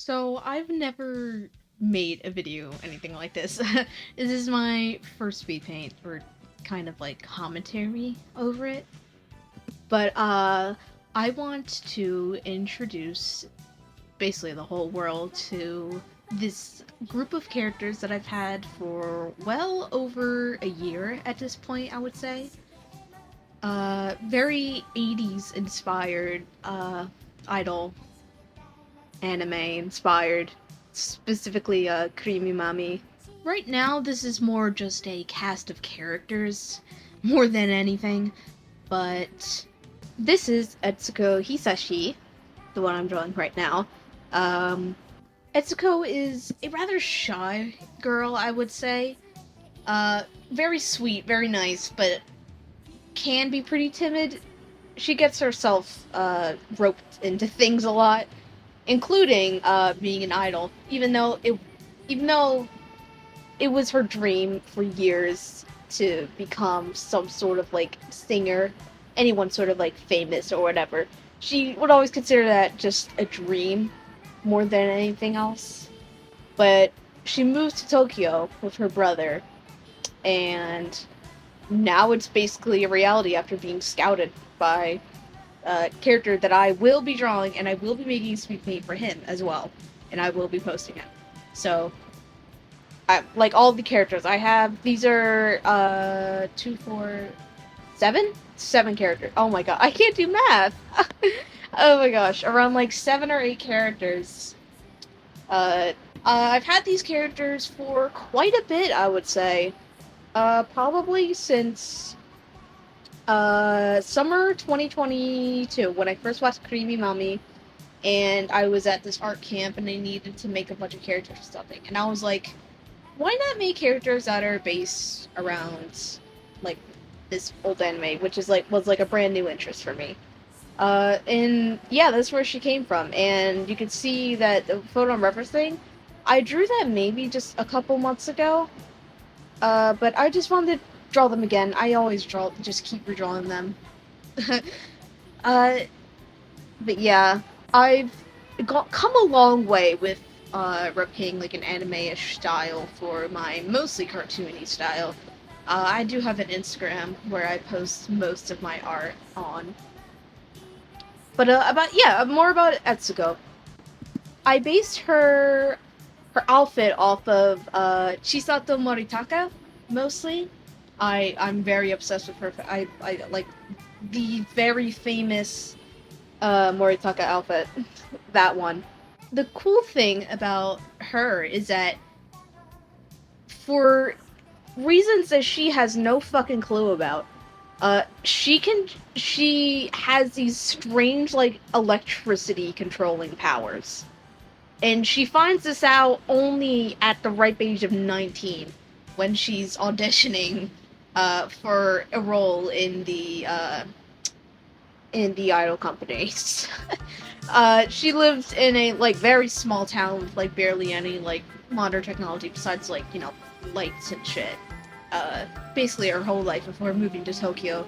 So I've never made a video anything like this. This is my first speed paint or kind of like commentary over it. But I want to introduce basically the whole world to this group of characters that I've had for well over a year at this point, I would say. Very 80s inspired idol anime inspired, specifically Creamy Mami. Right now, this is more just a cast of characters, more than anything, but this is Etsuko Hisashi, the one I'm drawing right now. Um, Etsuko is a rather shy girl, I would say. Very sweet, very nice, but can be pretty timid. She gets herself roped into things a lot, including being an idol, even though it was her dream for years to become some sort of like singer, anyone sort of like famous or whatever. She would always consider that just a dream more than anything else. But she moved to Tokyo with her brother, and now it's basically a reality after being scouted by character that I will be drawing, and I will be making a speed paint for him as well, and I will be posting it. So, like all the characters I have, these are two, four, seven characters. Oh my god, I can't do math. Oh my gosh, around like 7 or 8 characters. I've had these characters for quite a bit, I would say. Probably since summer 2022, when I first watched Creamy Mami, and I was at this art camp and I needed to make a bunch of characters or something. And I was like, why not make characters that are based around like this old anime, which is like was like a brand new interest for me. And yeah, that's where she came from. And you can see that the photo I'm referencing, I drew that maybe just a couple months ago. But I just wanted to draw them again. I always just keep redrawing them. uh, but yeah, I've come a long way with replicating like an anime-ish style for my mostly cartoony style. I do have an Instagram where I post most of my art on. But more about Etsuko. I based her outfit off of Chisato Moritaka, mostly. I'm very obsessed with her. I like the very famous Moritaka outfit. That one. The cool thing about her is that for reasons that she has no fucking clue about, she has these strange like electricity controlling powers. And she finds this out only at the ripe age of 19, when she's auditioning for a role in the idol companies. She lives in a like very small town with like barely any like modern technology besides like lights and shit. Basically her whole life before moving to Tokyo.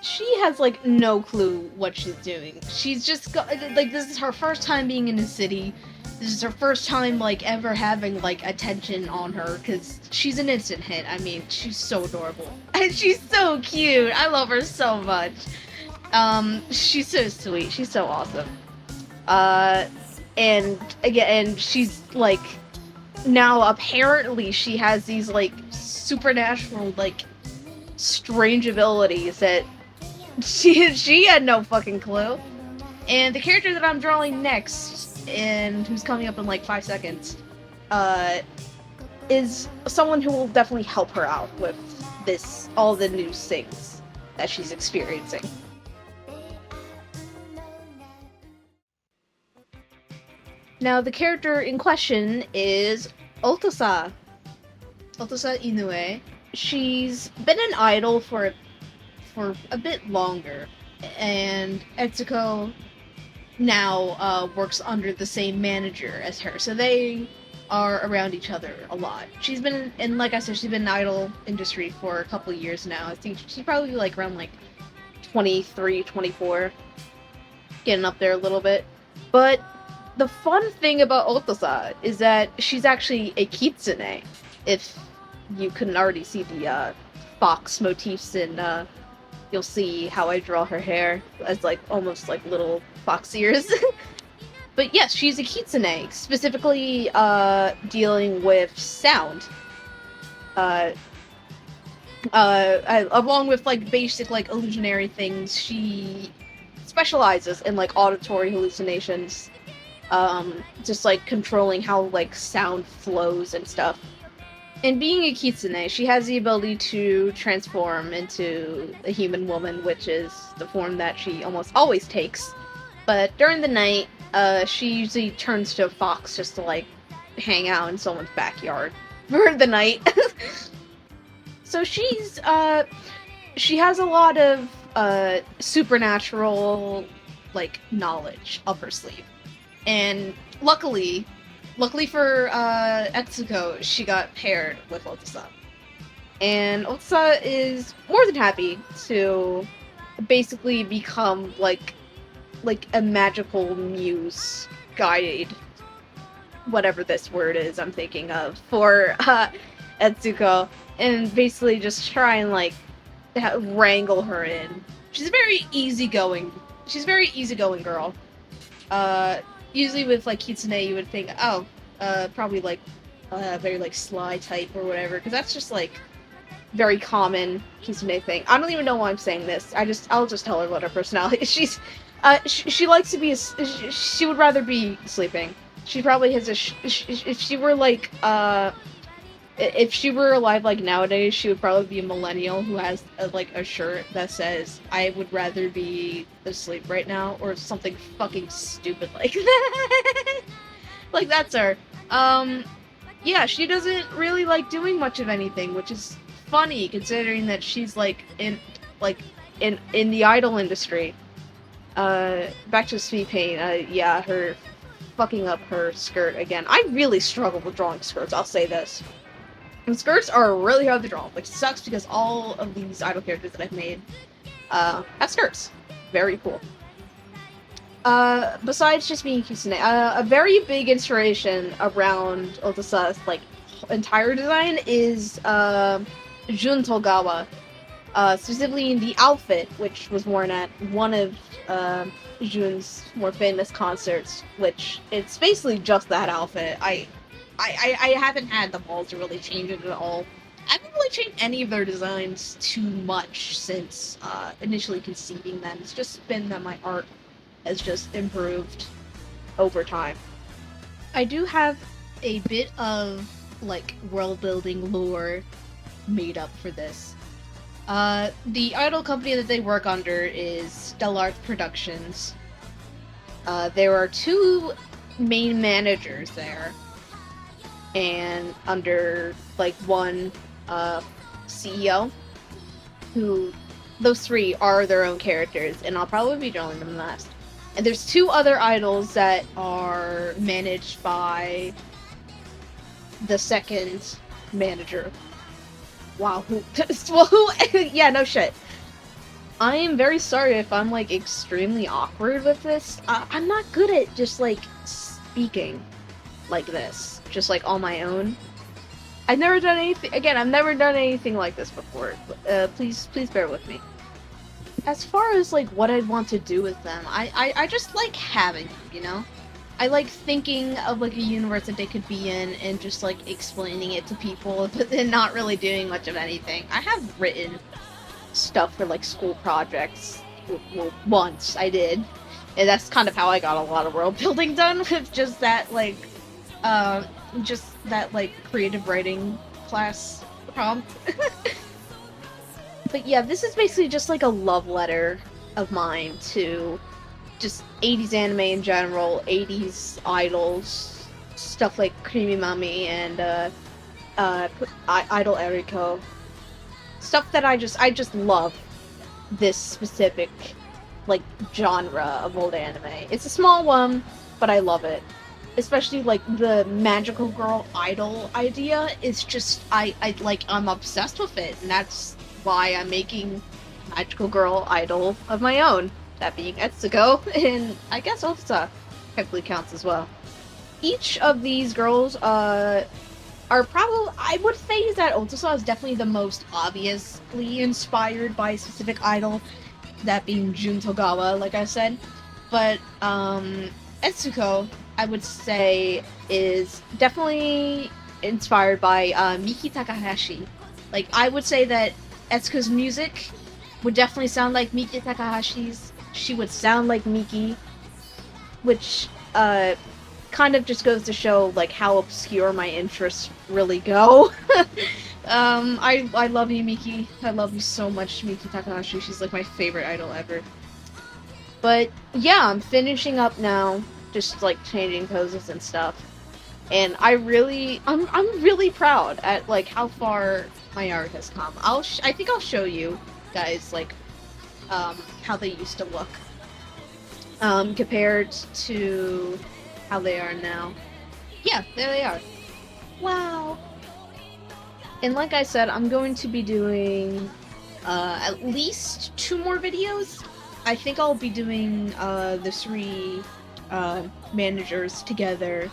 She has like no clue what she's doing. She's just like this is her first time being in a city. This is her first time like ever having like attention on her because she's an instant hit. I mean, she's so adorable and she's so cute. I love her so much. She's so sweet. She's so awesome. And again, and she's like now apparently she has these like supernatural like strange abilities that she had no fucking clue. And the character that I'm drawing next, and who's coming up in like 5 seconds, is someone who will definitely help her out with all the new things that she's experiencing. Now, the character in question is Otosa. Otosa Inue. She's been an idol for a bit longer, and Etsuko now works under the same manager as her, so they are around each other a lot. She's been, and like I said, she's been in idol industry for a couple of years now. I think she's probably like around like 23, 24, getting up there a little bit. But the fun thing about Otosa is that she's actually a kitsune. If you couldn't already see the fox motifs in, you'll see how I draw her hair as like almost like little fox ears. But yes, she's a kitsune, specifically dealing with sound. Along with like basic like illusionary things, she specializes in like auditory hallucinations, just like controlling how like sound flows and stuff. And being a kitsune, she has the ability to transform into a human woman, which is the form that she almost always takes. But during the night, she usually turns to a fox just to like hang out in someone's backyard for the night. So she has a lot of supernatural like knowledge up her sleeve, and luckily for Etsuko, she got paired with Otosa, and Otosa is more than happy to basically become like a magical muse guide, whatever this word is I'm thinking of, for Etsuko, and basically just try and like wrangle her in. She's a very easygoing girl. Usually with like kitsune, you would think, oh, probably like very like sly type or whatever, because that's just like very common kitsune thing. I don't even know why I'm saying this. I'll just tell her what her personality is. She likes to be she would rather be sleeping. She probably has if she were like if she were alive like nowadays, she would probably be a millennial who has a shirt that says, "I would rather be asleep right now," or something fucking stupid like that. Like that's her. Yeah, she doesn't really like doing much of anything, which is funny considering that she's in the idol industry. Back to Speedpaint. Yeah, her fucking up her skirt again. I really struggle with drawing skirts, I'll say this. And skirts are really hard to draw, which sucks because all of these idol characters that I've made have skirts. Very cool. Besides just being kitsune, a very big inspiration around Otosa's entire design is Jun Togawa. Specifically in the outfit, which was worn at one of Jun's more famous concerts, which it's basically just that outfit. I haven't had the balls to really change it at all. I haven't really changed any of their designs too much since initially conceiving them. It's just been that my art has just improved over time. I do have a bit of world building lore made up for this. The idol company that they work under is Stellar Productions. There are two main managers there, and under one CEO, who those three are their own characters, and I'll probably be drawing them last. And there's two other idols that are managed by the second manager. Wow, yeah, no shit. I am very sorry if I'm extremely awkward with this. I'm not good at just speaking like this, just on my own. I've never done anything like this before. Please bear with me. As far as what I'd want to do with them, I just like having them, you know? I like thinking of a universe that they could be in and just explaining it to people, but then not really doing much of anything. I have written stuff for school projects. Well, once I did, and that's kind of how I got a lot of world building done, with just that creative writing class prompt. But yeah, this is basically just a love letter of mine to just 80s anime in general, 80s idols, stuff like Creamy Mami and Idol Eriko. Stuff that I just love this specific genre of old anime. It's a small one, but I love it. Especially the magical girl idol idea is just I'm obsessed with it, and that's why I'm making magical girl idol of my own. That being Etsuko and I guess Otosa. technically counts as well. Each of these girls are probably, I would say that Otosa is definitely the most obviously inspired by a specific idol, that being Jun Togawa, like I said. But Etsuko, I would say, is definitely inspired by Miki Takahashi. Like, I would say that Etsuko's music would definitely sound like Miki Takahashi's. She would sound like Miki, which kind of just goes to show like how obscure my interests really go. I love you, Miki. I love you so much, Miki Takahashi. She's like my favorite idol ever. But yeah, I'm finishing up now, just like changing poses and stuff. And I'm really proud at like how far my art has come. I think I'll show you guys like how they used to look compared to how they are now. Yeah, there they are. Wow. And like I said, I'm going to be doing at least 2 more videos. I think I'll be doing the 3 managers together.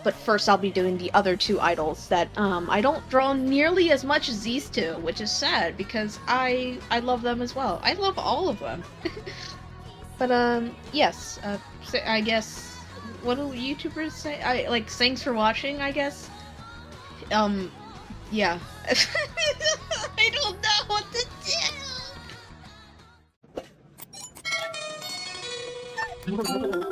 But first I'll be doing the other 2 idols that I don't draw nearly as much as these 2, which is sad because I love them as well. I love all of them. But yes, so I guess, what do YouTubers say? Like, thanks for watching, I guess. Yeah. I don't know what to do.